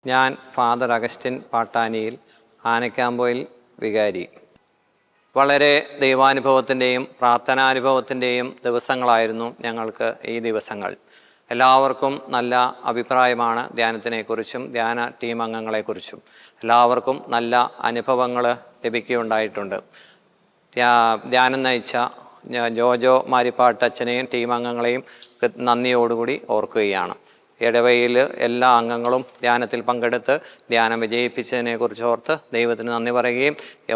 ഞാൻ father Augustine പാട്ടാനിയിൽ, Anakkampoyil വികാരി. വളരെ ദൈവാനുഭവത്തിൻ്റെയും പ്രാർത്ഥനാനുഭവത്തിൻ്റെയും ദിവസങ്ങളായിരുന്നു ഞങ്ങൾക്ക് ഈ ദിവസങ്ങൾ. എല്ലാവർക്കും നല്ല അഭിപ്രായമാണ് ധ്യാനത്തിനെക്കുറിച്ചും ധ്യാന ടീം അംഗങ്ങളെക്കുറിച്ചും. എല്ലാവർക്കും നല്ല അനുഭവങ്ങൾ ലഭിക്കുകയുണ്ടായിട്ടുണ്ട്. ധ്യാനം നയിച്ച ജോജോ മാരിപ്പാട്ടച്ഛനെയും ടീം അംഗങ്ങളെയും നന്ദിയോടുകൂടി ഓർക്കുകയാണ്. ഇടവയിൽ എല്ലാ അംഗങ്ങളും ധ്യാനത്തിൽ പങ്കെടുത്ത് ധ്യാനം വിജയിപ്പിച്ചതിനെക്കുറിച്ച് ഓർത്ത് ദൈവത്തിന് നന്ദി പറയുകയും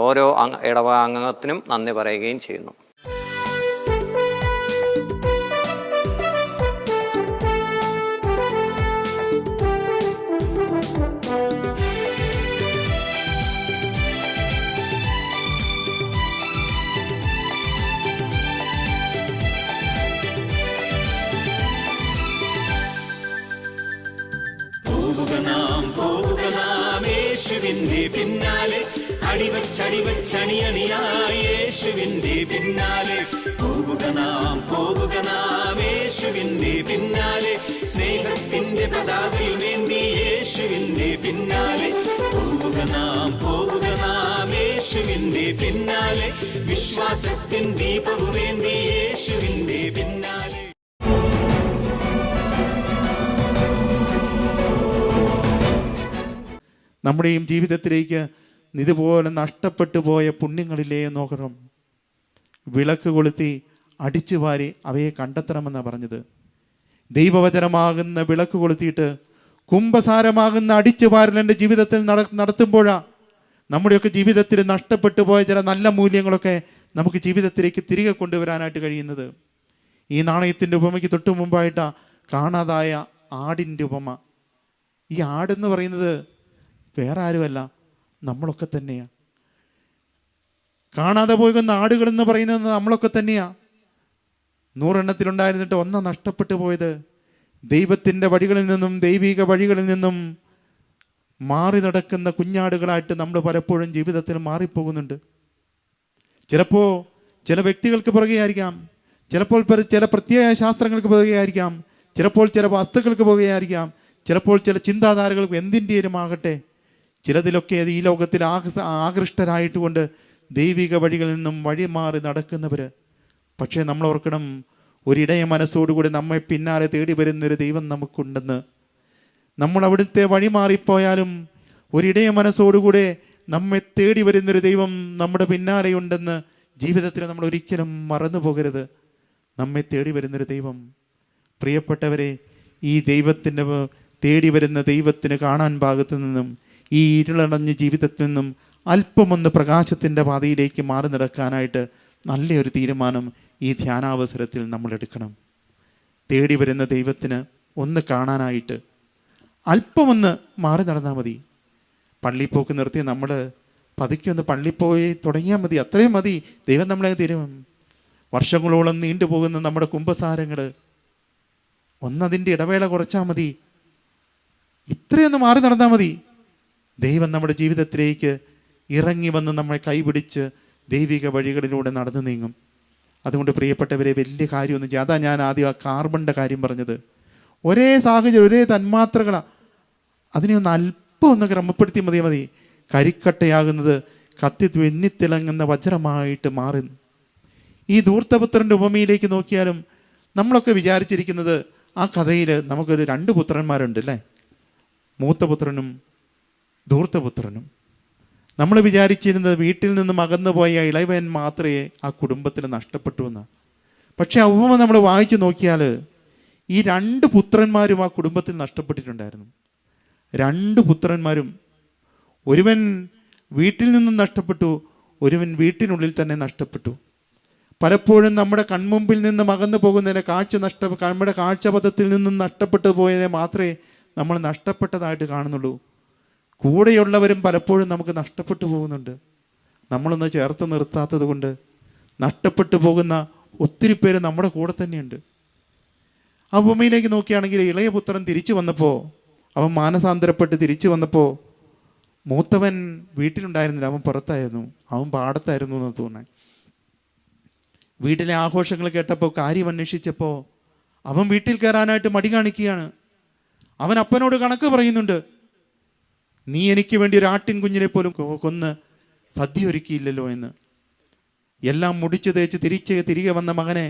ഓരോ ഇടവ അംഗത്തിനും നന്ദി പറയുകയും ചെയ്യുന്നു. യേശുവിന്റെ പിന്നാലെ അടിവച്ചണിയായി യേശുവിന്റെ പിന്നാലെ പോവുക നാം യേശുവിന്റെ പിന്നാലെ സ്നേഹത്തിന്റെ പതാകയുമേന്തി യേശുവിന്റെ പിന്നാലെ പോവുക നാം യേശുവിന്റെ പിന്നാലെ വിശ്വാസത്തിൻ ദീപവുമേന്തി യേശുവിന്റെ പിന്നാലെ. നമ്മുടെയും ജീവിതത്തിലേക്ക് ഇതുപോലെ നഷ്ടപ്പെട്ടു പോയ പുണ്യങ്ങളിലേ നോക്കണം. വിളക്ക് കൊളുത്തി അടിച്ചു വാരി അവയെ കണ്ടെത്തണമെന്നാണ് പറഞ്ഞത്. ദൈവവചനമാകുന്ന വിളക്ക് കൊളുത്തിയിട്ട് കുംഭസാരമാകുന്ന അടിച്ചു വാരൽ എൻ്റെ ജീവിതത്തിൽ നടത്തുമ്പോഴാണ് നമ്മുടെയൊക്കെ ജീവിതത്തിൽ നഷ്ടപ്പെട്ടു പോയ ചില നല്ല മൂല്യങ്ങളൊക്കെ നമുക്ക് ജീവിതത്തിലേക്ക് തിരികെ കൊണ്ടുവരാനായിട്ട് കഴിയുന്നത്. ഈ നാണയത്തിൻ്റെ ഉപമയ്ക്ക് തൊട്ടു മുമ്പായിട്ടാണ് കാണാതായ ആടിൻ്റെ ഉപമ. ഈ ആടെന്ന് പറയുന്നത് വേറെ ആരുമല്ല, നമ്മളൊക്കെ തന്നെയാണ്. കാണാതെ പോകുന്ന ആടുകളെന്ന് പറയുന്നത് നമ്മളൊക്കെ തന്നെയാണ്. 100 എണ്ണത്തിലുണ്ടായിരുന്നിട്ട് ഒന്നാണ് നഷ്ടപ്പെട്ടു പോയത്. ദൈവത്തിൻ്റെ വഴികളിൽ നിന്നും ദൈവിക വഴികളിൽ നിന്നും മാറി നടക്കുന്ന കുഞ്ഞാടുകളായിട്ട് നമ്മൾ പലപ്പോഴും ജീവിതത്തിൽ മാറിപ്പോകുന്നുണ്ട്. ചിലപ്പോൾ ചില വ്യക്തികൾക്ക് പുറകെ ആയിരിക്കാം, ചിലപ്പോൾ ചില പ്രത്യേക ശാസ്ത്രങ്ങൾക്ക് പുറകെ ആയിരിക്കാം, ചിലപ്പോൾ ചില വസ്തുക്കൾക്ക് പുറകെ ആയിരിക്കാം, ചിലപ്പോൾ ചില ചിന്താധാരകൾക്ക് എന്തിൻ്റെയും ആകട്ടെ. ചിലതിലൊക്കെ ഈ ലോകത്തിൽ ആകൃഷ്ടരായിട്ടുകൊണ്ട് ദൈവിക വഴികളിൽ നിന്നും വഴിമാറി നടക്കുന്നവർ. പക്ഷേ നമ്മൾ ഓർക്കണം, ഒരിടയ മനസ്സോടുകൂടി നമ്മെ പിന്നാലെ തേടി വരുന്നൊരു ദൈവം നമുക്കുണ്ടെന്ന്. നമ്മൾ അവിടുത്തെ വഴിമാറിപ്പോയാലും ഒരിടയ മനസ്സോടുകൂടെ നമ്മെ തേടി വരുന്നൊരു ദൈവം നമ്മുടെ പിന്നാലെയുണ്ടെന്ന് ജീവിതത്തിൽ നമ്മൾ ഒരിക്കലും മറന്നു പോകരുത്. നമ്മെ തേടി വരുന്നൊരു ദൈവം. പ്രിയപ്പെട്ടവരെ, ഈ ദൈവത്തിൻ്റെ തേടി വരുന്ന ദൈവത്തിന് കാണാൻ ഭാഗത്തു നിന്നും ഈ ഇരുളടഞ്ഞ ജീവിതത്തിൽ നിന്നും അല്പമൊന്ന് പ്രകാശത്തിൻ്റെ പാതയിലേക്ക് മാറി നടക്കാനായിട്ട് നല്ലൊരു തീരുമാനം ഈ ധ്യാനാവസരത്തിൽ നമ്മൾ എടുക്കണം. തേടി വരുന്ന ദൈവത്തിന് ഒന്ന് കാണാനായിട്ട് അല്പമൊന്ന് മാറി നടന്നാൽ മതി. പള്ളിപ്പോക്ക് നിർത്തി നമ്മൾ പതുക്കെ പള്ളി പോയി തുടങ്ങിയാൽ മതി, അത്രയും മതി. ദൈവം നമ്മളെ തരും. വർഷങ്ങളോളം നീണ്ടുപോകുന്ന നമ്മുടെ കുംഭസാരങ്ങൾ ഒന്നതിൻ്റെ ഇടവേള കുറച്ചാൽ മതി. ഇത്രയൊന്ന് മാറി നടന്നാൽ മതി. ദൈവം നമ്മുടെ ജീവിതത്തിലേക്ക് ഇറങ്ങി വന്ന് നമ്മളെ കൈപിടിച്ച് ദൈവിക വഴികളിലൂടെ നടന്നു നീങ്ങും. അതുകൊണ്ട് പ്രിയപ്പെട്ടവരെ, വലിയ കാര്യമൊന്നും ചെയ്യാം. അതാ ഞാൻ ആദ്യം ആ കാർബണിൻ്റെ കാര്യം പറഞ്ഞത്. ഒരേ സാഹചര്യം, ഒരേ തന്മാത്രകളാണ്. അതിനെ ഒന്ന് അല്പം ഒന്ന് ക്രമപ്പെടുത്തി മതി. കരിക്കട്ടയാകുന്നത് കത്തി വെന്നിത്തിളങ്ങുന്ന വജ്രമായിട്ട് മാറി. ഈ ധൂർത്തപുത്രൻ്റെ ഉപമയിലേക്ക് നോക്കിയാലും നമ്മളൊക്കെ വിചാരിച്ചിരിക്കുന്നത് ആ കഥയിൽ നമുക്കൊരു 2 പുത്രന്മാരുണ്ട് അല്ലേ, മൂത്തപുത്രനും ധൂർത്തപുത്രനും. നമ്മൾ വിചാരിച്ചിരുന്നത് വീട്ടിൽ നിന്നും അകന്നു പോയ ഇളയവൻ മാത്രമേ ആ കുടുംബത്തിൽ നഷ്ടപ്പെട്ടു എന്നാണ്. പക്ഷെ ആ ഉപമ നമ്മൾ വായിച്ചു നോക്കിയാൽ ഈ 2 പുത്രന്മാരും ആ കുടുംബത്തിൽ നഷ്ടപ്പെട്ടിട്ടുണ്ടായിരുന്നു. 2 പുത്രന്മാരും, ഒരുവൻ വീട്ടിൽ നിന്നും നഷ്ടപ്പെട്ടു, ഒരുവൻ വീട്ടിനുള്ളിൽ തന്നെ നഷ്ടപ്പെട്ടു. പലപ്പോഴും നമ്മുടെ കൺമുമ്പിൽ നിന്നും അകന്നു പോകുന്നതിനെ നമ്മുടെ കാഴ്ചപഥത്തിൽ നിന്നും നഷ്ടപ്പെട്ടു പോയതിനെ മാത്രമേ നമ്മൾ നഷ്ടപ്പെട്ടതായിട്ട് കാണുന്നുള്ളൂ. കൂടെയുള്ളവരും പലപ്പോഴും നമുക്ക് നഷ്ടപ്പെട്ടു പോകുന്നുണ്ട്. നമ്മളൊന്ന് ചേർത്ത് നിർത്താത്തത് കൊണ്ട് നഷ്ടപ്പെട്ടു പോകുന്ന ഒത്തിരി പേര് നമ്മുടെ കൂടെ തന്നെയുണ്ട്. ആ ഭൂമിയിലേക്ക് നോക്കുകയാണെങ്കിൽ ഇളയ പുത്രൻ തിരിച്ചു വന്നപ്പോൾ, അവൻ മാനസാന്തരപ്പെട്ട് തിരിച്ചു വന്നപ്പോൾ മൂത്തവൻ വീട്ടിലുണ്ടായിരുന്നില്ല, അവൻ പുറത്തായിരുന്നു, അവൻ പാടത്തായിരുന്നു എന്ന് തോന്നാൻ. വീട്ടിലെ ആഘോഷങ്ങൾ കേട്ടപ്പോൾ, കാര്യം അന്വേഷിച്ചപ്പോൾ അവൻ വീട്ടിൽ കയറാനായിട്ട് മടി കാണിക്കുകയാണ്. അവൻ അപ്പനോട് കണക്ക് പറയുന്നുണ്ട്. നീ എനിക്ക് വേണ്ടി ഒരു ആട്ടിൻ കുഞ്ഞിനെ പോലും കൊന്ന് സദ്യ ഒരുക്കിയില്ലല്ലോ എന്ന്. എല്ലാം മുടിച്ചു തേച്ച് തിരികെ വന്ന മകനെ,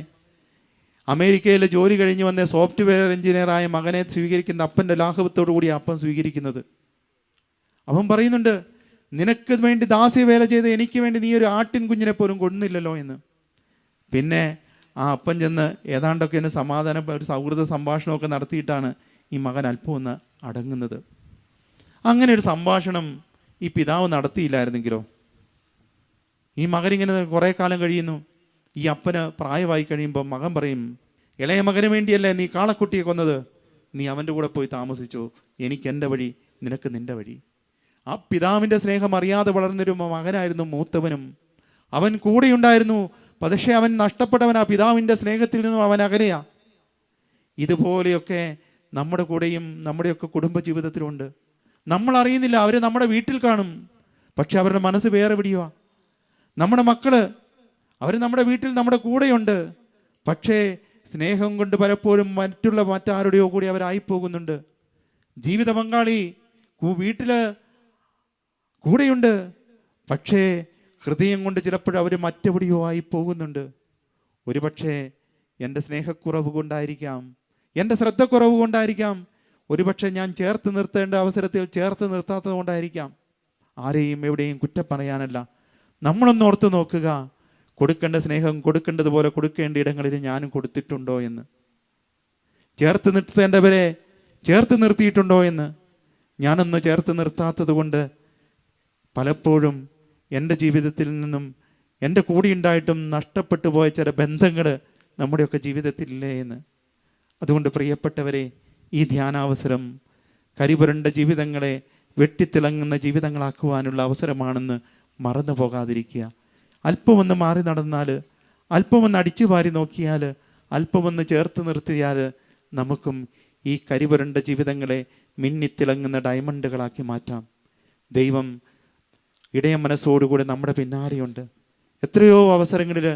അമേരിക്കയിലെ ജോലി കഴിഞ്ഞ് വന്ന സോഫ്റ്റ്വെയർ എഞ്ചിനീയറായ മകനെ സ്വീകരിക്കുന്ന അപ്പൻ്റെ ലാഘവത്തോടു കൂടി അപ്പൻ സ്വീകരിക്കുന്നത്. അവൻ പറയുന്നുണ്ട്, നിനക്ക് വേണ്ടി ദാസ്യവേല ചെയ്ത് എനിക്ക് വേണ്ടി നീ ഒരു ആട്ടിൻ കുഞ്ഞിനെ പോലും കൊന്നില്ലല്ലോ എന്ന്. പിന്നെ ആ അപ്പൻ ചെന്ന് ഏതാണ്ടൊക്കെ ഒന്ന് സമാധാനം, ഒരു സൗഹൃദ സംഭാഷണമൊക്കെ നടത്തിയിട്ടാണ് ഈ മകൻ അല്പം ഒന്ന് അടങ്ങുന്നത്. അങ്ങനെ ഒരു സംഭാഷണം ഈ പിതാവ് നടത്തിയില്ലായിരുന്നെങ്കിലോ? ഈ മകനിങ്ങനെ കുറേ കാലം കഴിയുന്നു. ഈ അപ്പന് പ്രായമായി കഴിയുമ്പോൾ മകൻ പറയും, ഇളയ മകന് വേണ്ടിയല്ലേ നീ കാളക്കുട്ടിയെ കൊന്നത്, നീ അവൻ്റെ കൂടെ പോയി താമസിച്ചോ, എനിക്ക് എൻ്റെ വഴി, നിനക്ക് നിൻ്റെ വഴി. ആ പിതാവിൻ്റെ സ്നേഹം അറിയാതെ വളർന്നൊരു മകനായിരുന്നു മൂത്തവനും. അവൻ കൂടെയുണ്ടായിരുന്നു, പക്ഷേ അവൻ നഷ്ടപ്പെട്ടവൻ. ആ പിതാവിൻ്റെ സ്നേഹത്തിൽ നിന്നും അവൻ അകലെയാ. ഇതുപോലെയൊക്കെ നമ്മുടെ കൂടെയും നമ്മുടെയൊക്കെ കുടുംബജീവിതത്തിലുണ്ട്. നമ്മൾ അറിയുന്നില്ല, അവർ നമ്മുടെ വീട്ടിൽ കാണും, പക്ഷെ അവരുടെ മനസ്സ് വേറെ എവിടെയോ. നമ്മുടെ മക്കള്, അവർ നമ്മുടെ വീട്ടിൽ നമ്മുടെ കൂടെയുണ്ട്, പക്ഷേ സ്നേഹം കൊണ്ട് പലപ്പോഴും മറ്റാരുടെയോ കൂടി അവരായിപ്പോകുന്നുണ്ട്. ജീവിത പങ്കാളി വീട്ടിൽ കൂടെയുണ്ട്, പക്ഷേ ഹൃദയം കൊണ്ട് ചിലപ്പോഴും അവർ മറ്റെവിടെയോ ആയി പോകുന്നുണ്ട്. ഒരുപക്ഷെ എൻ്റെ സ്നേഹക്കുറവ് കൊണ്ടായിരിക്കാം, എൻ്റെ ശ്രദ്ധക്കുറവ് കൊണ്ടായിരിക്കാം, ഒരുപക്ഷെ ഞാൻ ചേർത്ത് നിർത്തേണ്ട അവസരത്തിൽ ചേർത്ത് നിർത്താത്തത് കൊണ്ടായിരിക്കാം. ആരെയും എവിടെയും കുറ്റം പറയാനല്ല. നമ്മളൊന്ന് ഓർത്ത് നോക്കുക, കൊടുക്കേണ്ട സ്നേഹം കൊടുക്കേണ്ടതുപോലെ കൊടുക്കേണ്ട ഇടങ്ങളിൽ ഞാനും കൊടുത്തിട്ടുണ്ടോ എന്ന്. ചേർത്ത് നിർത്തേണ്ടവരെ ചേർത്ത് നിർത്തിയിട്ടുണ്ടോ എന്ന്. ഞാനൊന്ന് ചേർത്ത് നിർത്താത്തത് കൊണ്ട് പലപ്പോഴും എൻ്റെ ജീവിതത്തിൽ നിന്നും എൻ്റെ കൂടെയുണ്ടായിട്ടും നഷ്ടപ്പെട്ടു പോയ ചില ബന്ധങ്ങൾ നമ്മുടെയൊക്കെ ജീവിതത്തിലില്ലേ എന്ന്. അതുകൊണ്ട് പ്രിയപ്പെട്ടവരെ, ഈ ധ്യാനാവസരം കരിപുരണ്ട ജീവിതങ്ങളെ വെട്ടിത്തിളങ്ങുന്ന ജീവിതങ്ങളാക്കുവാനുള്ള അവസരമാണെന്ന് മറന്നു പോകാതിരിക്കുക. അല്പമൊന്ന് മാറി നടന്നാൽ, അല്പമൊന്ന് അടിച്ചു വാരി നോക്കിയാൽ, അല്പമൊന്ന് ചേർത്ത് നിർത്തിയാൽ നമുക്കും ഈ കരിപുരണ്ട ജീവിതങ്ങളെ മിന്നിത്തിളങ്ങുന്ന ഡയമണ്ടുകളാക്കി മാറ്റാം. ദൈവം ഇടയ മനസ്സോടുകൂടി നമ്മുടെ പിന്നാലെയുണ്ട്. എത്രയോ അവസരങ്ങളിൽ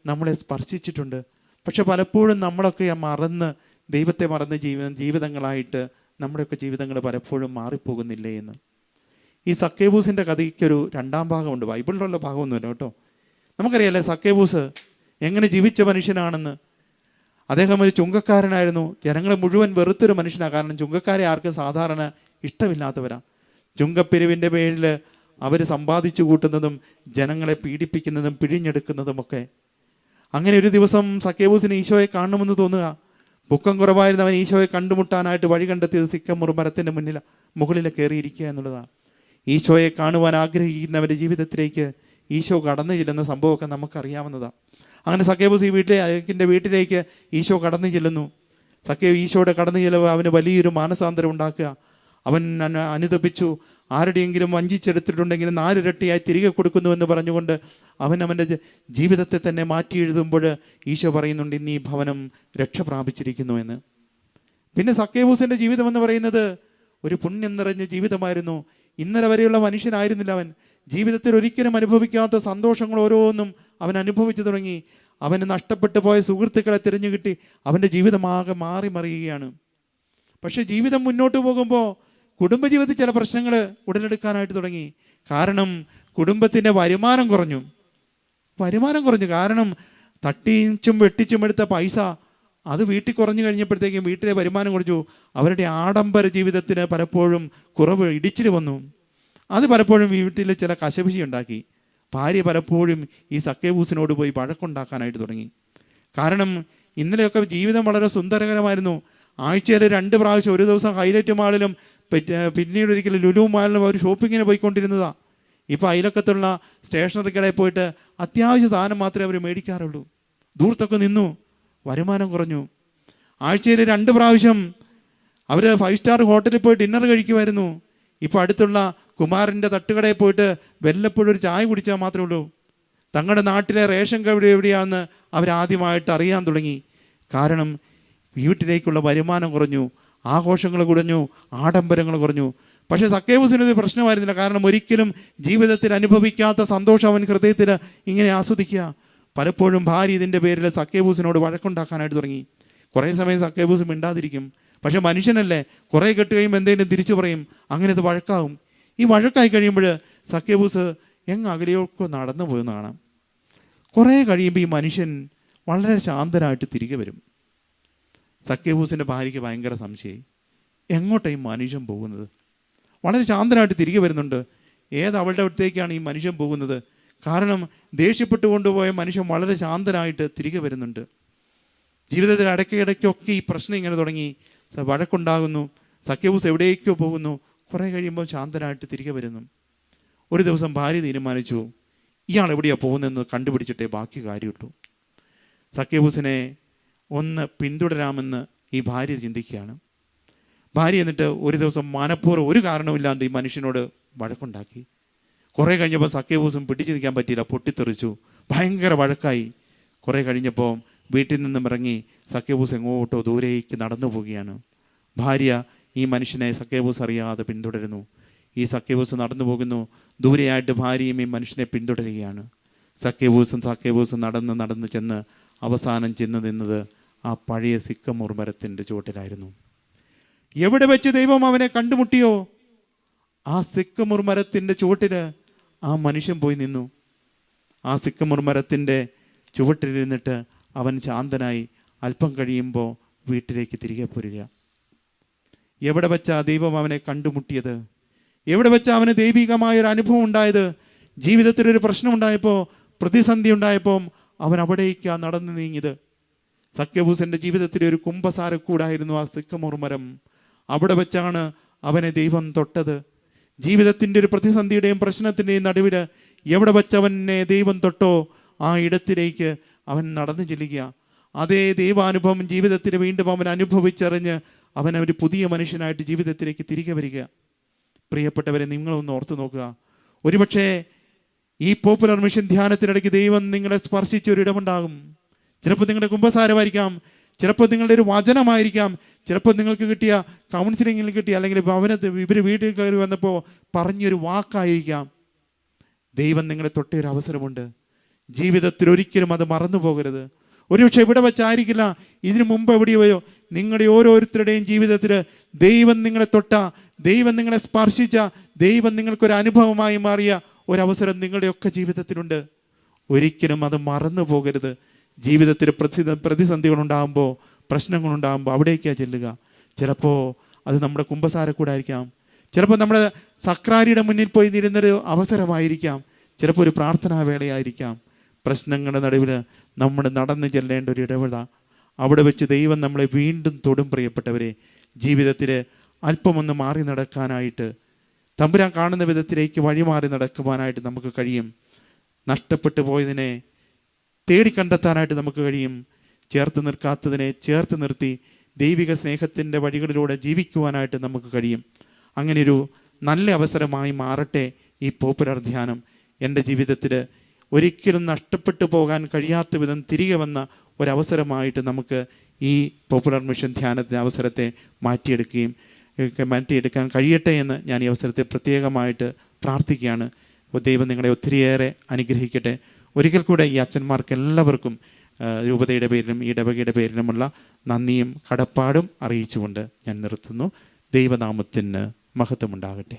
നമ്മളെ സ്പർശിച്ചിട്ടുണ്ട്. പക്ഷെ പലപ്പോഴും നമ്മളൊക്കെ മറന്ന്, ദൈവത്തെ മറന്ന് ജീവിതങ്ങളായിട്ട് നമ്മുടെയൊക്കെ ജീവിതങ്ങൾ പലപ്പോഴും മാറിപ്പോകുന്നില്ലേ എന്ന്. ഈ സക്കേബൂസിൻ്റെ കഥയ്ക്കൊരു രണ്ടാം ഭാഗമുണ്ട്. ബൈബിളിലുള്ള ഭാഗമൊന്നുമില്ല കേട്ടോ. നമുക്കറിയാമല്ലേ സക്കേബൂസ് എങ്ങനെ ജീവിച്ച മനുഷ്യനാണെന്ന്. അദ്ദേഹം ഒരു ചുങ്കക്കാരനായിരുന്നു. ജനങ്ങളെ മുഴുവൻ വെറുത്തൊരു മനുഷ്യനാണ്. കാരണം ചുങ്കക്കാരെ ആർക്കും സാധാരണ ഇഷ്ടമില്ലാത്തവരാണ്. ചുങ്കപ്പിരിവിൻ്റെ പേരിൽ അവർ സമ്പാദിച്ചു കൂട്ടുന്നതും ജനങ്ങളെ പീഡിപ്പിക്കുന്നതും പിഴിഞ്ഞെടുക്കുന്നതുമൊക്കെ. അങ്ങനെ ഒരു ദിവസം സക്കേബൂസിന് ഈശോയെ കാണണമെന്ന് തോന്നുക. പൊക്കം കുറവായിരുന്നവൻ ഈശോയെ കണ്ടുമുട്ടാനായിട്ട് വഴി കണ്ടെത്തിയത് സിക്കമൂർ മരത്തിൻ്റെ മുകളിൽ കയറിയിരിക്കുക എന്നുള്ളതാണ്. ഈശോയെ കാണുവാൻ ആഗ്രഹിക്കുന്നവരുടെ ജീവിതത്തിലേക്ക് ഈശോ കടന്നു ചെല്ലുന്ന സംഭവമൊക്കെ നമുക്കറിയാവുന്നതാണ്. അങ്ങനെ സക്കേബൂസ് വീട്ടിലേക്ക് ഈശോ കടന്നു ചെല്ലുന്നു. ഈശോയുടെ കടന്നു ചെല്ലുക അവന് വലിയൊരു മാനസാന്തരം ഉണ്ടാക്കുക. അവൻ അനുതപിച്ചു. ആരുടെയെങ്കിലും വഞ്ചിച്ചെടുത്തിട്ടുണ്ടെങ്കിൽ 4 ഇരട്ടിയായി തിരികെ കൊടുക്കുന്നുവെന്ന് പറഞ്ഞുകൊണ്ട് അവൻ്റെ ജീവിതത്തെ തന്നെ മാറ്റി എഴുതുമ്പോൾ ഈശോ പറയുന്നുണ്ട്, ഇന്ന് ഈ ഭവനം രക്ഷ പ്രാപിച്ചിരിക്കുന്നു എന്ന്. പിന്നെ സക്കേബൂസിൻ്റെ ജീവിതം എന്ന് പറയുന്നത് ഒരു പുണ്യം നിറഞ്ഞ ജീവിതമായിരുന്നു. ഇന്നലെ വരെയുള്ള മനുഷ്യനായിരുന്നില്ല അവൻ. ജീവിതത്തിൽ ഒരിക്കലും അനുഭവിക്കാത്ത സന്തോഷങ്ങൾ ഓരോന്നും അവൻ അനുഭവിച്ചു തുടങ്ങി. അവന് നഷ്ടപ്പെട്ടു പോയ സുഹൃത്തുക്കളെ തിരഞ്ഞു കിട്ടി. അവൻ്റെ ജീവിതമാകെ മാറി മറിയുകയാണ്. പക്ഷെ ജീവിതം മുന്നോട്ട് പോകുമ്പോൾ കുടുംബജീവിതത്തിൽ ചില പ്രശ്നങ്ങൾ ഉടലെടുക്കാനായിട്ട് തുടങ്ങി. കാരണം കുടുംബത്തിൻ്റെ വരുമാനം കുറഞ്ഞു. കാരണം തട്ടിച്ചും വെട്ടിച്ചും എടുത്ത പൈസ അത് വീട്ടിൽ കുറഞ്ഞു കഴിഞ്ഞപ്പോഴത്തേക്കും വീട്ടിലെ വരുമാനം കുറഞ്ഞു. അവരുടെ ആഡംബര ജീവിതത്തിന് പലപ്പോഴും കുറവ് ഇടിച്ചിൽ വന്നു. അത് പലപ്പോഴും വീട്ടിൽ ചില കശപിശി ഉണ്ടാക്കി. ഭാര്യ പലപ്പോഴും ഈ സക്കേബൂസിനോട് പോയി വഴക്കുണ്ടാക്കാനായിട്ട് തുടങ്ങി. കാരണം ഇന്നലെയൊക്കെ ജീവിതം വളരെ സുന്ദരകരമായിരുന്നു. ആഴ്ചയിൽ 2 പ്രാവശ്യം, ഒരു ദിവസം ഹൈലൈറ്റ് മാളിലും പിന്നീട് ഒരിക്കലും ലുലു മാളിലും അവർ ഷോപ്പിങ്ങിന് പോയിക്കൊണ്ടിരുന്നതാണ്. ഇപ്പോൾ അയലക്കത്തുള്ള സ്റ്റേഷനറി കടയിൽ പോയിട്ട് അത്യാവശ്യ സാധനം മാത്രമേ അവർ മേടിക്കാറുള്ളൂ. ദൂരത്തൊക്കെ നിന്നു. വരുമാനം കുറഞ്ഞു. ആഴ്ചയിൽ 2 പ്രാവശ്യം അവർ 5 സ്റ്റാർ ഹോട്ടലിൽ പോയി ഡിന്നർ കഴിക്കുമായിരുന്നു. ഇപ്പോൾ അടുത്തുള്ള കുമാരൻ്റെ തട്ടുകടയിൽ പോയിട്ട് വല്ലപ്പോഴും ഒരു ചായ കുടിച്ചാൽ മാത്രമേ ഉള്ളൂ. തങ്ങളുടെ നാട്ടിലെ റേഷൻ കട എവിടെയാണെന്ന് അവരാദ്യമായിട്ട് അറിയാൻ തുടങ്ങി. കാരണം വീട്ടിലേക്കുള്ള വരുമാനം കുറഞ്ഞു, ആഘോഷങ്ങൾ കുറഞ്ഞു, ആഡംബരങ്ങൾ കുറഞ്ഞു. പക്ഷേ സക്കേബൂസിനത് പ്രശ്നമായിരുന്നില്ല. കാരണം ഒരിക്കലും ജീവിതത്തിൽ അനുഭവിക്കാത്ത സന്തോഷം അവൻ ഹൃദയത്തിൽ ഇങ്ങനെ ആസ്വദിക്കുക. പലപ്പോഴും ഭാര്യ ഇതിൻ്റെ പേരിൽ സക്കേബൂസിനോട് വഴക്കുണ്ടാക്കാനായിട്ട് തുടങ്ങി. കുറേ സമയം സക്കേബൂസ് മിണ്ടാതിരിക്കും. പക്ഷെ മനുഷ്യനല്ലേ, കുറേ കെട്ട് കഴിയുമ്പോൾ എന്തെങ്കിലും തിരിച്ചു പറയും. അങ്ങനെ ഇത് വഴക്കാവും. ഈ വഴക്കായി കഴിയുമ്പോൾ സക്കേബൂസ് അകലെയൊക്കെ നടന്നു പോയെന്ന് കാണാം. കുറേ കഴിയുമ്പോൾ ഈ മനുഷ്യൻ വളരെ ശാന്തനായിട്ട് തിരികെ വരും. സക്കേബൂസിൻ്റെ ഭാര്യയ്ക്ക് ഭയങ്കര സംശയമായി, എങ്ങോട്ടാണ് ഈ മനുഷ്യൻ പോകുന്നത്? വളരെ ശാന്തനായിട്ട് തിരികെ വരുന്നുണ്ട്. അവളുടെ അടുത്തേക്കാണ് ഈ മനുഷ്യൻ പോകുന്നത്? കാരണം ദേഷ്യപ്പെട്ട് കൊണ്ടുപോയ മനുഷ്യൻ വളരെ ശാന്തനായിട്ട് തിരികെ വരുന്നുണ്ട്. ജീവിതത്തിൽ ഇടയ്ക്കിടയ്ക്കൊക്കെ ഈ പ്രശ്നം ഇങ്ങനെ തുടങ്ങി, വഴക്കുണ്ടാകുന്നു, സക്കേബൂസ് എവിടേക്കോ പോകുന്നു. കുറേ കഴിയുമ്പോൾ ശാന്തനായിട്ട് തിരികെ വരുന്നു. ഒരു ദിവസം ഭാര്യ തീരുമാനിച്ചു, ഇയാൾ എവിടെയാണ് പോകുന്നതെന്ന് കണ്ടുപിടിച്ചിട്ടേ ബാക്കി കാര്യമുള്ളൂ. സക്കേബൂസിനെ ഒന്ന് പിന്തുടരാമെന്ന് ഈ ഭാര്യ ചിന്തിക്കുകയാണ്. ഭാര്യ എന്നിട്ട് ഒരു ദിവസം മനഃപൂർവ്വം ഒരു കാരണമില്ലാണ്ട് ഈ മനുഷ്യനോട് വഴക്കുണ്ടാക്കി. കുറേ കഴിഞ്ഞപ്പോൾ സക്കേബൂസും പിടിച്ചു നിൽക്കാൻ പറ്റിയില്ല, പൊട്ടിത്തെറിച്ചു, ഭയങ്കര വഴക്കായി. കുറേ കഴിഞ്ഞപ്പോൾ വീട്ടിൽ നിന്നും ഇറങ്ങി സക്കേബൂസ് എങ്ങോട്ടോ ദൂരേക്ക് നടന്നു പോവുകയാണ്. ഭാര്യ ഈ മനുഷ്യനെ സക്കേബൂസ് അറിയാതെ പിന്തുടരുന്നു. ഈ സക്കേബൂസ് നടന്നു പോകുന്നു. ദൂരെയായിട്ട് ഭാര്യയും ഈ മനുഷ്യനെ പിന്തുടരുകയാണ്. സക്കേബൂസും നടന്ന് ചെന്ന് അവസാനം ചെന്ന് നിന്നത് ആ പഴയ സിക്കമോർ മരത്തിൻ്റെ ചുവട്ടിലായിരുന്നു. എവിടെ വെച്ച് ദൈവം അവനെ കണ്ടുമുട്ടിയോ ആ സിക്കമോർ മരത്തിൻ്റെ ചുവട്ടിൽ ആ മനുഷ്യൻ പോയി നിന്നു. ആ സിക്കമോർ മരത്തിൻ്റെ ചുവട്ടിലിരുന്നിട്ട് അവൻ ശാന്തനായി അല്പം കഴിയുമ്പോൾ വീട്ടിലേക്ക് തിരികെ പോരുക. എവിടെ വെച്ചാ ദൈവം അവനെ കണ്ടുമുട്ടിയത്? എവിടെ വെച്ചാൽ അവന് ദൈവികമായൊരു അനുഭവം ഉണ്ടായത്? ജീവിതത്തിലൊരു പ്രശ്നം ഉണ്ടായപ്പോൾ, പ്രതിസന്ധി ഉണ്ടായപ്പോൾ അവൻ അവിടേക്കാണ് നടന്നു നീങ്ങിയത്. സക്കേബൂസിൻ്റെ ജീവിതത്തിലെ ഒരു കുമ്പസാരക്കൂടായിരുന്നു ആ സിക്കമോർ മരം. അവിടെ വെച്ചാണ് അവനെ ദൈവം തൊട്ടത്. ജീവിതത്തിൻ്റെ ഒരു പ്രതിസന്ധിയുടെയും പ്രശ്നത്തിൻ്റെയും നടുവിൽ എവിടെ വെച്ചവനെ ദൈവം തൊട്ടോ ആ ഇടത്തിലേക്ക് അവൻ നടന്നു ചെല്ലുക. അതേ ദൈവാനുഭവം ജീവിതത്തിൽ വീണ്ടും അവൻ അനുഭവിച്ചറിഞ്ഞ് അവൻ ഒരു പുതിയ മനുഷ്യനായിട്ട് ജീവിതത്തിലേക്ക് തിരികെ വരിക. പ്രിയപ്പെട്ടവരെ, നിങ്ങളൊന്ന് ഓർത്ത് നോക്കുക. ഒരുപക്ഷെ ഈ പോപ്പുലർ മിഷൻ ധ്യാനത്തിനിടയ്ക്ക് ദൈവം നിങ്ങളെ സ്പർശിച്ചൊരിടമുണ്ടാകും. ചിലപ്പോൾ നിങ്ങളുടെ കുമ്പസാരമായിരിക്കാം, ചിലപ്പോൾ നിങ്ങളുടെ ഒരു വചനമായിരിക്കാം, ചിലപ്പോൾ നിങ്ങൾക്ക് കിട്ടിയ കൗൺസിലിങ്ങിൽ കിട്ടിയ, അല്ലെങ്കിൽ ഇവർ വീട്ടിൽ കയറി വന്നപ്പോൾ പറഞ്ഞൊരു വാക്കായിരിക്കാം. ദൈവം നിങ്ങളെ തൊട്ടൊരു അവസരമുണ്ട്. ജീവിതത്തിൽ ഒരിക്കലും അത് മറന്നു പോകരുത്. ഒരുപക്ഷെ ഇവിടെ വെച്ചായിരിക്കില്ല, ഇതിനു മുമ്പ് എവിടെയോ നിങ്ങളുടെ ഓരോരുത്തരുടെയും ജീവിതത്തിൽ ദൈവം നിങ്ങളെ തൊട്ട, ദൈവം നിങ്ങളെ സ്പർശിച്ച, ദൈവം നിങ്ങൾക്കൊരു അനുഭവമായി മാറിയ ഒരവസരം നിങ്ങളുടെയൊക്കെ ജീവിതത്തിലുണ്ട്. ഒരിക്കലും അത് മറന്നു പോകരുത്. ജീവിതത്തിൽ പ്രതിസന്ധികളുണ്ടാകുമ്പോൾ, പ്രശ്നങ്ങളുണ്ടാകുമ്പോൾ അവിടേക്കാണ് ചെല്ലുക. ചിലപ്പോൾ അത് നമ്മുടെ കുമ്പസാരക്കൂടായിരിക്കാം, ചിലപ്പോൾ നമ്മുടെ സക്രാരിയുടെ മുന്നിൽ പോയി നിരുന്നൊരു അവസരമായിരിക്കാം, ചിലപ്പോൾ ഒരു പ്രാർത്ഥനാ വേളയായിരിക്കാം. പ്രശ്നങ്ങളുടെ നടുവിൽ നമ്മൾ നടന്നു ചെല്ലേണ്ട ഒരു ഇടവേള. അവിടെ വെച്ച് ദൈവം നമ്മളെ വീണ്ടും തൊടും. പ്രിയപ്പെട്ടവരെ, ജീവിതത്തിൽ അല്പമൊന്ന് മാറി നടക്കാനായിട്ട്, തമ്പുരാൻ കാണുന്ന വിധത്തിലേക്ക് വഴിമാറി നടക്കുവാനായിട്ട് നമുക്ക് കഴിയും. നഷ്ടപ്പെട്ടു പോയതിനെ തേടി കണ്ടെത്താനായിട്ട് നമുക്ക് കഴിയും. ചേർത്ത് നിൽക്കാത്തതിനെ ചേർത്ത് നിർത്തി ദൈവിക സ്നേഹത്തിൻ്റെ വഴികളിലൂടെ ജീവിക്കുവാനായിട്ട് നമുക്ക് കഴിയും. അങ്ങനെയൊരു നല്ല അവസരമായി മാറട്ടെ ഈ പോപ്പുലർ ധ്യാനം. എൻ്റെ ജീവിതത്തിൽ ഒരിക്കലും നഷ്ടപ്പെട്ടു പോകാൻ കഴിയാത്ത വിധം തിരികെ വന്ന ഒരവസരമായിട്ട് നമുക്ക് ഈ പോപ്പുലർ മിഷൻ ധ്യാനത്തിൻ്റെ അവസരത്തെ മാറ്റിയെടുക്കാൻ കഴിയട്ടെ എന്ന് ഞാൻ ഈ അവസരത്തെ പ്രത്യേകമായിട്ട് പ്രാർത്ഥിക്കുകയാണ്. ദൈവം നിങ്ങളെ ഒത്തിരിയേറെ അനുഗ്രഹിക്കട്ടെ. ഒരിക്കൽ കൂടെ ഈ അച്ഛന്മാർക്ക് എല്ലാവർക്കും രൂപതയുടെ പേരിലും ഈ ഇടവകയുടെ പേരിലുമുള്ള നന്ദിയും കടപ്പാടും അറിയിച്ചുകൊണ്ട് ഞാൻ നിർത്തുന്നു. ദൈവനാമത്തിന് മഹത്വമുണ്ടാകട്ടെ.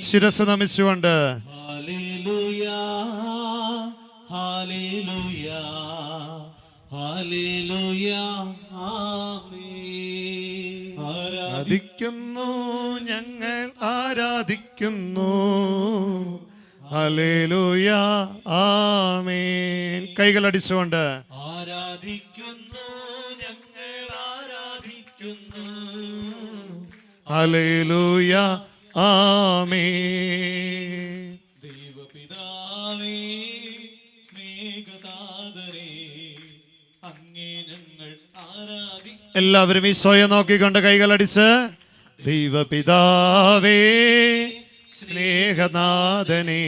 ശിരസ് നമിച്ചുകൊണ്ട് ആരാധിക്കുന്നു, ഞങ്ങൾ ആരാധിക്കുന്നു. ഹല്ലേലൂയ, ആമേൻ. കൈകളടിച്ചുകൊണ്ട് ആരാധിക്കുന്നു, ഞങ്ങൾ ആരാധിക്കുന്നു. ഹല്ലേലൂയ, ആമേൻ. ദൈവപിതാവേ, സ്നേഹതാതരേ, അങ്ങേ ഞങ്ങൾ ആരാധിക്കുന്നു. എല്ലാവരും ഈ സ്വയം നോക്കിക്കൊണ്ട് കൈകളടിച്ച്, ദൈവപിതാവേ, സ്നേഹനാഥനേ,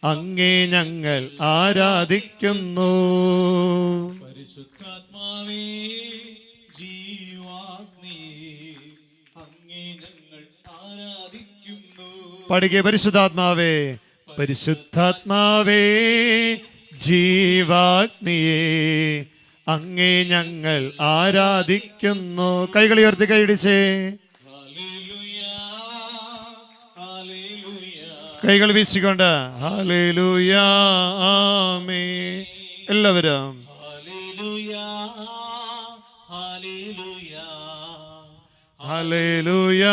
അങ്ങേ ഞങ്ങൾ ആരാധിക്കുന്നു. പരിശുദ്ധാത്മാവേ, ജീവാഗ്നിയേ, അങ്ങേ ഞങ്ങൾ ആരാധിക്കുന്നു. പഠിക്കേ. പരിശുദ്ധാത്മാവേ, പരിശുദ്ധാത്മാവേ, ജീവാഗ്നിയേ, അങ്ങേ ഞങ്ങൾ ആരാധിക്കുന്നു. കൈകൾ ഉയർത്തി കൈയിടിച്ചേ. ഹല്ലേലൂയ ഹല്ലേലൂയ കൈകൾ വീശിക്കൊണ്ട് ഹല്ലേലൂയ ആമേൻ. എല്ലാവരും ഹല്ലേലൂയ ഹല്ലേലൂയ ഹല്ലേലൂയ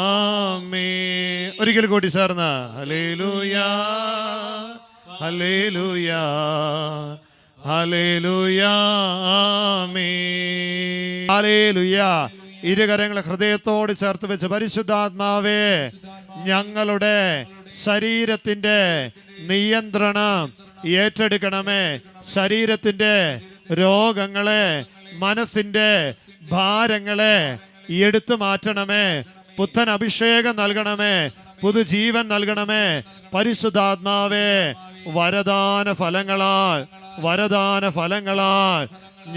ആമേൻ. ഒരിക്കൽ കൂടി ചേർന്ന് ഹല്ലേലൂയ ഹല്ലേലൂയ ഹല്ലേലൂയ ആമേൻ. ഹല്ലേലൂയ. ഇരുകരങ്ങളെ ഹൃദയത്തോട് ചേർത്ത് വെച്ച് പരിശുദ്ധാത്മാവേ, ഞങ്ങളുടെ ശരീരത്തിന്റെ നിയന്ത്രണം ഏറ്റെടുക്കണമേ. ശരീരത്തിന്റെ രോഗങ്ങളെ, മനസ്സിന്റെ ഭാരങ്ങളെ എടുത്തു മാറ്റണമേ. പുത്തൻ അഭിഷേകം നൽകണമേ. പുതുജീവൻ നൽകണമേ. പരിശുദ്ധാത്മാവേ, വരദാന ഫലങ്ങളാൽ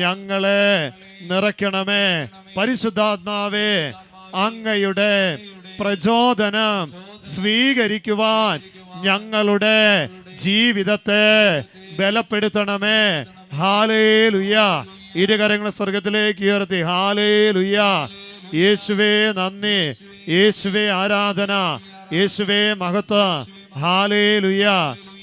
ഞങ്ങളെ നിറയ്ക്കണമേ. പരിശുദ്ധാത്മാവേ, അങ്ങയുടെ പ്രചോദനം സ്വീകരിക്കുവാൻ ഞങ്ങളുടെ ജീവിതത്തെ ബലപ്പെടുത്തണമേ. ഹാലേലുയ. ഇരുകരങ്ങൾ സ്വർഗത്തിലേക്ക് ഉയർത്തി ഹാലേലുയ. യേശുവേ നന്ദി, യേശുവേ ആരാധന, യേശുവേ മഹത്വം. Hallelujah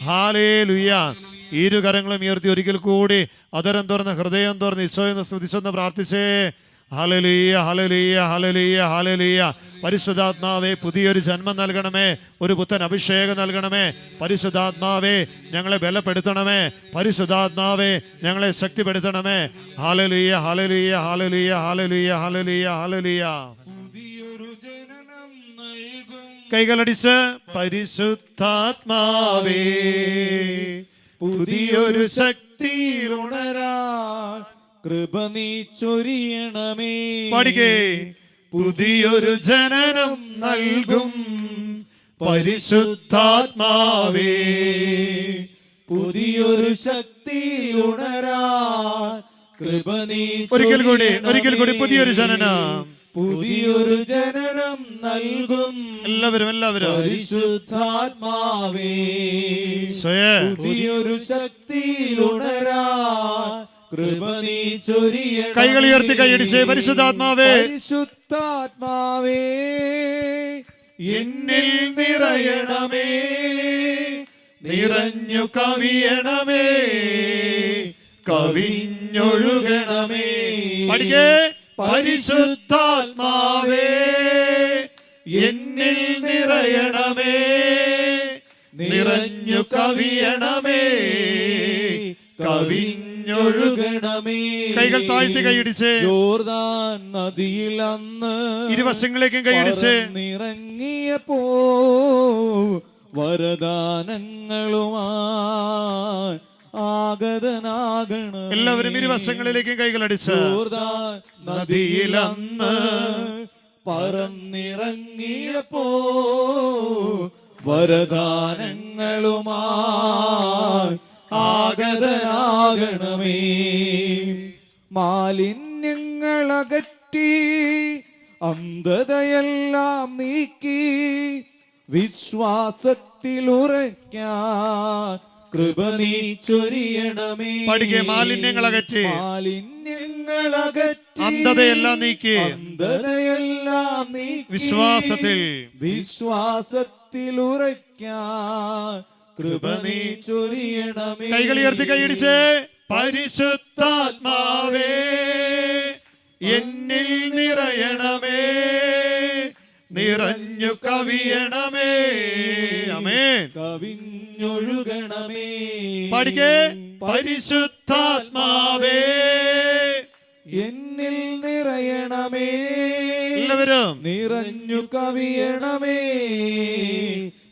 hallelujah. ഇരുകരങ്ങളും ഉയർത്തി ഒരിക്കൽ കൂടി അതരം തുറന്ന് ഹൃദയം തുറന്ന് ഈശോയെന്ന് സ്തുതിച്ചെന്ന് പ്രാർത്ഥിച്ചേ. ഹല്ലേലൂയ ഹല്ലേലൂയ ഹല്ലേലൂയ ഹല്ലേലൂയ. പരിശുദ്ധാത്മാവേ, പുതിയൊരു ജന്മം നൽകണമേ. ഒരു പുത്തൻ അഭിഷേകം നൽകണമേ. പരിശുദ്ധാത്മാവേ, ഞങ്ങളെ ബലപ്പെടുത്തണമേ. പരിശുദ്ധാത്മാവേ, ഞങ്ങളെ ശക്തിപ്പെടുത്തണമേ. ഹല്ലേലൂയ ഹല്ലേലൂയ ഹല്ലേലൂയ ഹല്ലേലൂയ ഹല്ലേലൂയ ഹല്ലേലൂയ. പുതിയൊരു ജനനം നൽകും. കൈകളടിച്ച് പരിശുദ്ധാത്മാവേ, പുതിയൊരു ശക്തിയിലുണരാൻ കൃപ നീ ചൊരിയണമേ. പഠിക്കേ. പുതിയൊരു ജനനം നൽകും പരിശുദ്ധാത്മാവേ, പുതിയൊരു ശക്തിയിലുണരാൻ കൃപ നീ ഒരിക്കൽ കൂടി പുതിയൊരു ജനനം, പുതിയൊരു ജനനം നൽകും എല്ലാവരും പരിശുദ്ധാത്മാവേ. സ്വയം പുതിയൊരു ശക്തിയിലുണരാൻ കൃപ നീ ചൊരിയണമേ. കൈകൾ ഉയർത്തി കൈയടിച്ച് പരിശുദ്ധാത്മാവേ, പരിശുദ്ധാത്മാവേ, എന്നിൽ നിറയണമേ. നിറഞ്ഞു കവിയണമേ, കവിഞ്ഞൊഴുകണമേ. പഠിക്കേ. പരിശുദ്ധാത്മാവേ, എന്നിൽ നിറയണമേ. നിറഞ്ഞു കവിയണമേ, കവിഞ്ഞൊഴുകണമേ. കൈകൾ താഴ്ത്തി കൈയിടിച്ച് യോർദാൻ നദിയിൽ അന്ന് ഇരുവശങ്ങളിലേക്കും കൈയിടിച്ച് നിറങ്ങിയപ്പോ വരദാനങ്ങളുമായി ആഗതനാകണം. എല്ലാവരും ഇരുവശങ്ങളിലേക്കും കൈകൾ അടിച്ച് യോർദാൻ നദിയിൽ അന്ന് പറന്നിറങ്ങിയപ്പോ വരദാനങ്ങളുമായി ആഗതനാകണമേ. മാലിന്യങ്ങളകറ്റി അന്ധതയെല്ലാം നീക്കി വിശ്വാസത്തിലുറയ്ക്കാൻ കൃപ നീ ചൊരിയണമേ. പഠിക്കേ. മാലിന്യങ്ങളകറ്റി അന്ധതയെല്ലാം നീക്കി വിശ്വാസത്തിലുറയ്ക്കാൻ കൃപ നീ ചൊരിയണമേ. കൈകൾ ഉയർത്തി കൈയിടിച്ച് പരിശുദ്ധാത്മാവേ, എന്നിൽ നിറയണമേ. നിറഞ്ഞു കവിയണമേ. ആമേൻ. കവിഞ്ഞൊഴുകണമേ. പഠിക്കേ. പരിശുദ്ധാത്മാവേ, എന്നിൽ നിറയണമേ. എല്ലാവരും നിറഞ്ഞു കവിയണമേ,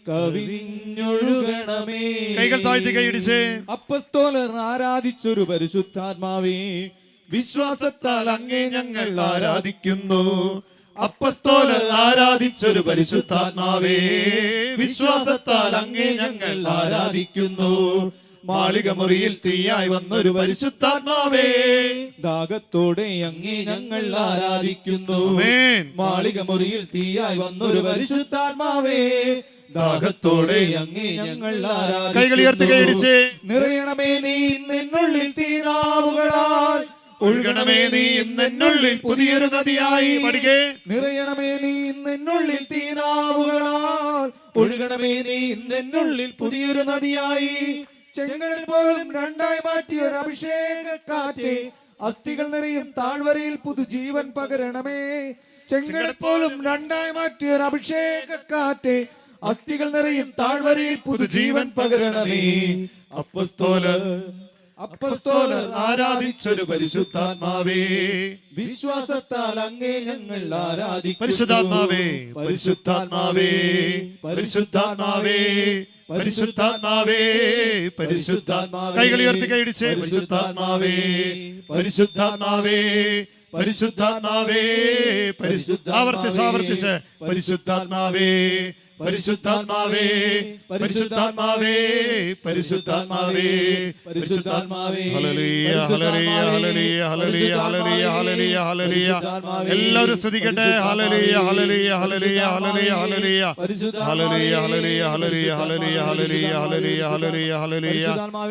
കവിഞ്ഞൊഴുകണമേ. കൈകൾ താഴ്ത്തി കൈയിടിച്ച് അപ്പസ്തോലർ ആരാധിച്ചൊരു പരിശുദ്ധാത്മാവേ, വിശ്വാസത്താൽ അങ്ങേ ഞങ്ങൾ ആരാധിക്കുന്നു. അപ്പസ്തോലർ ആരാധിച്ചൊരു പരിശുദ്ധാത്മാവേ, വിശ്വാസത്താൽ അങ്ങേ ഞങ്ങൾ ആരാധിക്കുന്നു. മാളിക മുറിയിൽ തീയായി വന്നൊരു പരിശുദ്ധാത്മാവേ, ദാഹത്തോടെ അങ്ങേ ഞങ്ങൾ ആരാധിക്കുന്നു. ആമേൻ. മാളിക മുറിയിൽ തീയായി വന്നൊരു പരിശുദ്ധാത്മാവേ, ദാഹത്തോടെ അങ്ങേ ഞങ്ങൾ കൈകൾ ഉയർത്തി കൈയടിച്ച് നിറയണമേ നീ നിന്നുള്ളിൽ തീനാവുകളാൽ ഒഴുകണമേ നീ ഇന്നെന്നുള്ളിൽ പുതിയൊരു നദിയായി പഠിക്കേ നിറയണമേ നീ നിന്നുള്ളിൽ തീനാവുകളാൽ ഒഴുകണമേ നീ നിന്നുള്ളിൽ പുതിയൊരു നദിയായി ചെങ്കടൽ പോലും രണ്ടായി മാറ്റിയ ഒരു അഭിഷേക കാറ്റ് അസ്ഥികൾ നിറയും താഴ്വരയിൽ പുതുജീവൻ പകരണമേ ചെങ്കടൽ പോലും രണ്ടായി മാറ്റിയ ഒരു അഭിഷേക കാറ്റ് അസ്ഥികൾ നിറയും താഴ്വരയിൽ പുതുജീവൻ പകരണമേ അപ്പസ്തോലർ ആരാധിച്ചൊരു പരിശുദ്ധാത്മാവേ വിശ്വാസത്താൽ അങ്ങേ ഞങ്ങൾ ആരാധിക്കുന്നു പരിശുദ്ധാത്മാവേ പരിശുദ്ധാത്മാവേ പരിശുദ്ധാത്മാവേ പരിശുദ്ധാത്മാവേ പരിശുദ്ധാത്മാവേ കൈകൾ ഉയർത്തി കൈയടിച്ച് പരിശുദ്ധാത്മാവേ പരിശുദ്ധാത്മാവേ പരിശുദ്ധാത്മാവേ ആവർത്തിച്ച് പരിശുദ്ധാത്മാവേ പരിശുദ്ധാത്മാവേ പരിശുദ്ധാത്മാവേ പരിശുദ്ധാത്മാവേ പരിശുദ്ധാത്മാവേ ഹല്ലേലൂയ ഹല്ലേലൂയ ഹല്ലേലൂയ ഹല്ലേലൂയ ഹല്ലേലൂയ ഹല്ലേലൂയ എല്ലാവരും സ്തുതിക്കട്ടെ ഹല്ലേലൂയ ഹല്ലേലൂയ ഹല്ലേലൂയ ഹല്ലേലൂയ ഹല്ലേലൂയ ഹല്ലേലൂയ ഹല്ലേലൂയ ഹല്ലേലൂയ ഹല്ലേലൂയ ഹല്ലേലൂയ ഹല്ലേലൂയ ഹല്ലേലൂയ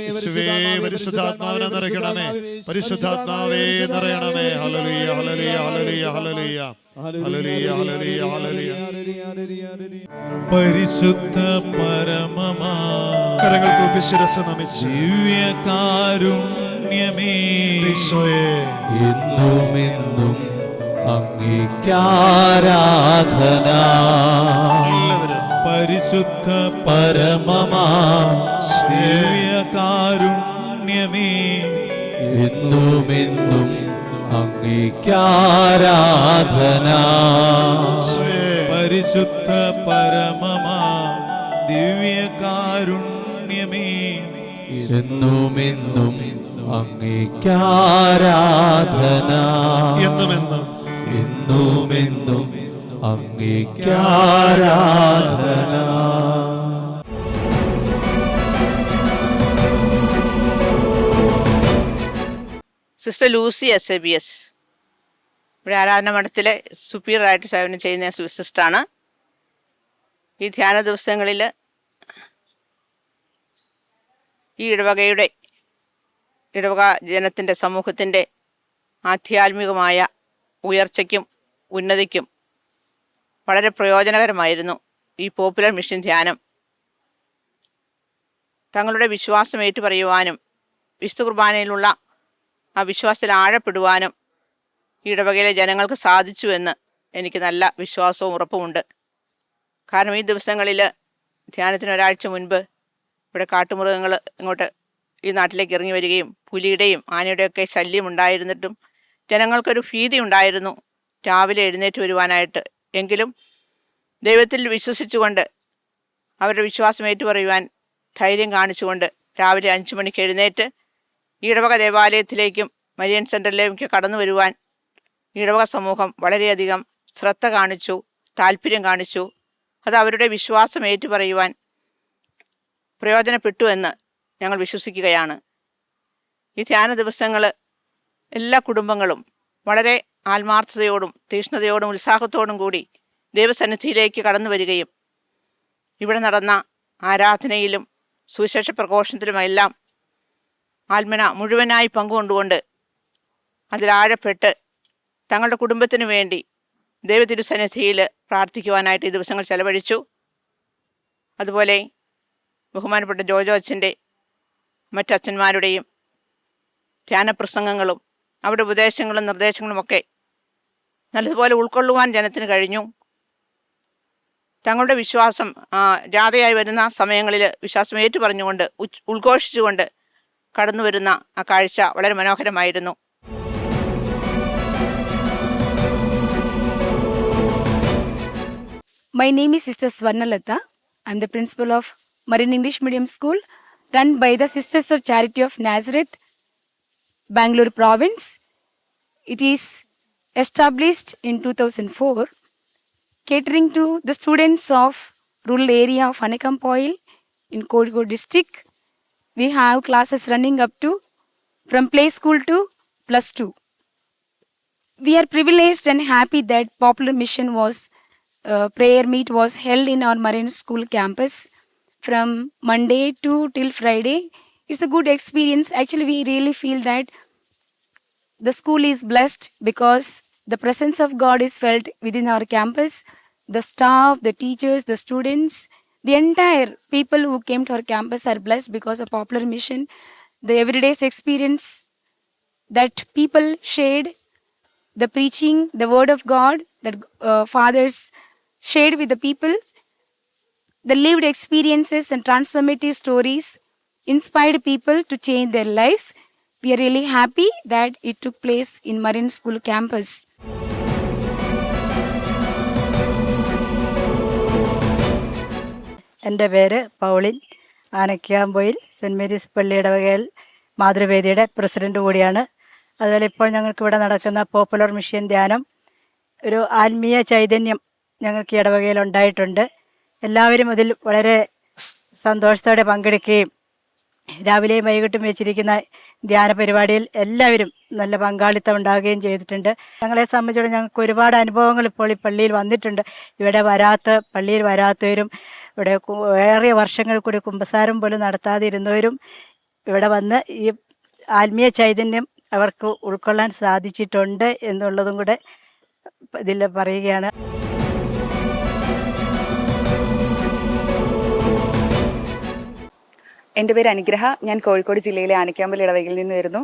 യേശുവേ പരിശുദ്ധാത്മാവിനെ നിറയ്ക്കണമേ പരിശുദ്ധാത്മാവേ നിറയണമേ ഹല്ലേലൂയ ഹല്ലേലൂയ ഹല്ലേലൂയ ഹല്ലേലൂയ ഹല്ലേലൂയ ഹല്ലേലൂയ ഹല്ലേലൂയ പരിശുദ്ധ പരമമാ കരങ്ങൾ കൂപ്പി ശിരസ്സ് നമിച്ച് ദിവ്യകാരുണ്യമേ ഈശോയേ എന്നുമെന്നും അങ്ങേക്കാരാധന എല്ലാവരും പരിശുദ്ധ പരമമാ ദിവ്യകാരുണ്യമേ എന്നുമെന്നും അങ്ങേക്കാരാധന പരിശുദ്ധ പരമമാ ദിവ്യകാരുണ്യമേ എന്നുമെന്നും അങ്ങേക്കാരാധന എന്നുമെന്നും എന്നുമെന്നും അങ്ങേക്കാരാധന. സിസ്റ്റർ ലൂസി SABS ഇവിടെ ആരാധന മഠത്തിലെ സുപ്പീരിയറായിട്ട് സേവനം ചെയ്യുന്ന സിസ്റ്ററാണ്. ഈ ധ്യാന ദിവസങ്ങളിൽ ഈ ഇടവക ജനത്തിൻ്റെ സമൂഹത്തിൻ്റെ ആധ്യാത്മികമായ ഉയർച്ചയ്ക്കും ഉന്നതിക്കും വളരെ പ്രയോജനകരമായിരുന്നു ഈ പോപ്പുലർ മിഷൻ ധ്യാനം. തങ്ങളുടെ വിശ്വാസം ഏറ്റുപറയുവാനും വിശുദ്ധ കുർബാനയിലുള്ള ആ വിശ്വാസത്തിൽ ആഴപ്പെടുവാനും ഈ ഇടവകയിലെ ജനങ്ങൾക്ക് സാധിച്ചു എന്ന് എനിക്ക് നല്ല വിശ്വാസവും ഉറപ്പുമുണ്ട്. കാരണം ഈ ദിവസങ്ങളിൽ ധ്യാനത്തിന് ഒരാഴ്ച മുൻപ് ഇവിടെ കാട്ടുമൃഗങ്ങൾ ഇങ്ങോട്ട് ഈ നാട്ടിലേക്ക് ഇറങ്ങി വരികയും പുലിയുടെയും ആനയുടെയൊക്കെ ശല്യം ഉണ്ടായിരുന്നിട്ടും ജനങ്ങൾക്കൊരു ഭീതി ഉണ്ടായിരുന്നു രാവിലെ എഴുന്നേറ്റ് വരുവാനായിട്ട്. എങ്കിലും ദൈവത്തിൽ വിശ്വസിച്ചുകൊണ്ട് അവരുടെ വിശ്വാസം ഏറ്റുപറയുവാൻ ധൈര്യം കാണിച്ചുകൊണ്ട് രാവിലെ 5 മണിക്ക് എഴുന്നേറ്റ് ഇടവക ദേവാലയത്തിലേക്കും മരിയൻ സെൻറ്ററിലേക്കും കടന്നു വരുവാൻ ഇടവക സമൂഹം വളരെയധികം ശ്രദ്ധ കാണിച്ചു, താല്പര്യം കാണിച്ചു. അത് അവരുടെ വിശ്വാസം ഏറ്റുപറയുവാൻ പ്രയോജനപ്പെട്ടു എന്ന് ഞങ്ങൾ വിശ്വസിക്കുകയാണ്. ഈ ധ്യാന ദിവസങ്ങൾ എല്ലാ കുടുംബങ്ങളും വളരെ ആത്മാർത്ഥതയോടും തീഷ്ണതയോടും ഉത്സാഹത്തോടും കൂടി ദൈവസന്നിധിയിലേക്ക് കടന്നു വരികയും ഇവിടെ നടന്ന ആരാധനയിലും സുവിശേഷ പ്രഘോഷണത്തിലുമെല്ലാം ആത്മന മുഴുവനായി പങ്കുകൊണ്ടുകൊണ്ട് അതിലാഴപ്പെട്ട് തങ്ങളുടെ കുടുംബത്തിന് വേണ്ടി ദൈവതിരുസന്നിധിയിൽ പ്രാർത്ഥിക്കുവാനായിട്ട് ഈ ദിവസങ്ങൾ ചെലവഴിച്ചു. അതുപോലെ ബഹുമാനപ്പെട്ട ജോജോ അച്ഛൻ്റെ മറ്റച്ഛന്മാരുടെയും ധ്യാനപ്രസംഗങ്ങളും അവരുടെ ഉപദേശങ്ങളും നിർദ്ദേശങ്ങളുമൊക്കെ നല്ലതുപോലെ ഉൾക്കൊള്ളുവാൻ ജനത്തിന് കഴിഞ്ഞു. തങ്ങളുടെ വിശ്വാസം ജാഥയായി വരുന്ന സമയങ്ങളിൽ വിശ്വാസം ഏറ്റുപറഞ്ഞുകൊണ്ട് ഉദ്ഘോഷിച്ചുകൊണ്ട് കടന്നു വരുന്ന ആ കാഴ്ച വളരെ മനോഹരമായിരുന്നു. My name is Sister Swarnalatha. I am the principal of Marine English Medium School run by the Sisters of Charity of Nazareth, Bangalore Province. It is established in 2004, catering to the students of rural area of Anakampoil in Kozhikode district. We have classes running up to from play school to +2. We are privileged and happy that Popular Mission was prayer meet was held in our Marine School campus from Monday till Friday. It's a good experience. Actually, we really feel that the school is blessed because the presence of God is felt within our campus. The staff, the teachers, the students, the entire people who came to our campus are blessed because of Popular Mission. The everyday's experience that people shared, the preaching, the word of God that fathers shared with the people, the lived experiences and transformative stories inspired people to change their lives. We are really happy that it took place in Marine School campus. എൻ്റെ പേര് Pauline. Anakkampoyil cent Mary's പള്ളി ഇടവകയിൽ മാതൃവേദിയുടെ president കൂടിയാണ്. അതുപോലെ ഇപ്പോൾ ഞങ്ങൾക്കിവിടെ നടക്കുന്ന popular mission ധ്യാനം ഒരു ആത്മീയ ചൈതന്യം ഞങ്ങൾക്ക് ഇടവകയിൽ ഉണ്ടായിട്ടുണ്ട്. എല്ലാവരും അതിൽ വളരെ സന്തോഷത്തോടെ പങ്കെടുക്കുകയും രാവിലെയും വൈകിട്ടും വെച്ചിരിക്കുന്ന ധ്യാന പരിപാടിയിൽ എല്ലാവരും നല്ല പങ്കാളിത്തം ഉണ്ടാവുകയും ചെയ്തിട്ടുണ്ട്. ഞങ്ങളെ സംബന്ധിച്ചിടത്തോളം ഞങ്ങൾക്ക് ഒരുപാട് അനുഭവങ്ങൾ ഇപ്പോൾ ഈ പള്ളിയിൽ വന്നിട്ടുണ്ട്. പള്ളിയിൽ വരാത്തവരും ഇവിടെ ഏറെ വർഷങ്ങൾ കൂടി കുമ്പസാരം പോലും നടത്താതെ ഇരുന്നവരും ഇവിടെ വന്ന് ഈ ആത്മീയ ചൈതന്യം അവർക്ക് ഉൾക്കൊള്ളാൻ സാധിച്ചിട്ടുണ്ട് എന്നുള്ളതും കൂടെ ഇതിൽ പറയുകയാണ്. എൻ്റെ പേര് അനുഗ്രഹ. ഞാൻ കോഴിക്കോട് ജില്ലയിലെ ആനക്കാമ്പൽ ഇടവകയിൽ നിന്ന് വരുന്നു.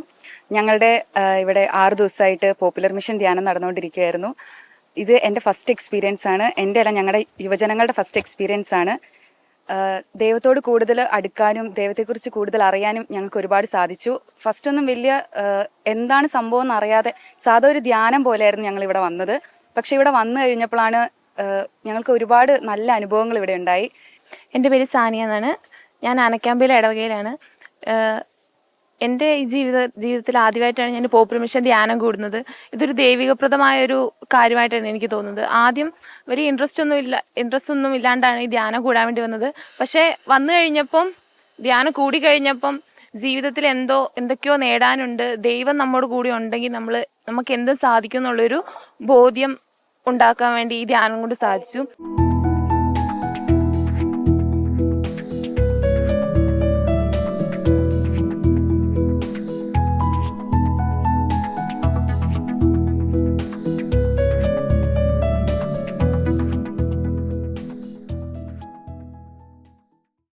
ഞങ്ങളുടെ ഇവിടെ 6 ദിവസമായിട്ട് പോപ്പുലർ മിഷൻ ധ്യാനം നടന്നുകൊണ്ടിരിക്കുകയായിരുന്നു. ഇത് എൻ്റെ ഫസ്റ്റ് എക്സ്പീരിയൻസ് ആണ്. എൻ്റെ അല്ല, ഞങ്ങളുടെ യുവജനങ്ങളുടെ ഫസ്റ്റ് എക്സ്പീരിയൻസ് ആണ്. ദൈവത്തോട് കൂടുതൽ അടുക്കാനും ദൈവത്തെക്കുറിച്ച് കൂടുതൽ അറിയാനും ഞങ്ങൾക്ക് ഒരുപാട് സാധിച്ചു. ഫസ്റ്റൊന്നും വലിയ എന്താണ് സംഭവം എന്നറിയാതെ സാധാ ഒരു ധ്യാനം പോലെയായിരുന്നു ഞങ്ങൾ ഇവിടെ വന്നത്. പക്ഷെ ഇവിടെ വന്നു കഴിഞ്ഞപ്പോഴാണ് ഞങ്ങൾക്ക് ഒരുപാട് നല്ല അനുഭവങ്ങൾ ഇവിടെ ഉണ്ടായി. എൻ്റെ പേര് സാനിയ എന്നാണ്. ഞാൻ ആനക്കാമ്പയിലെ ഇടവകയിലാണ്. എൻ്റെ ഈ ജീവിതത്തിൽ ആദ്യമായിട്ടാണ് ഞാൻ പോപ്പുലർ മിഷൻ ധ്യാനം കൂടുന്നത്. ഇതൊരു ദൈവികപ്രദമായൊരു കാര്യമായിട്ടാണ് എനിക്ക് തോന്നുന്നത്. ആദ്യം വലിയ ഇൻട്രസ്റ്റ് ഒന്നും ഇല്ലാണ്ടാണ് ഈ ധ്യാനം കൂടാൻ വേണ്ടി വന്നത്. പക്ഷേ വന്നു കഴിഞ്ഞപ്പം, ധ്യാനം കൂടി കഴിഞ്ഞപ്പം ജീവിതത്തിൽ എന്തൊക്കെയോ നേടാനുണ്ട്, ദൈവം നമ്മോട് കൂടി ഉണ്ടെങ്കിൽ നമുക്ക് എന്തും സാധിക്കും എന്നുള്ളൊരു ബോധ്യം ഉണ്ടാക്കാൻ വേണ്ടി ഈ ധ്യാനം കൊണ്ട് സാധിച്ചു.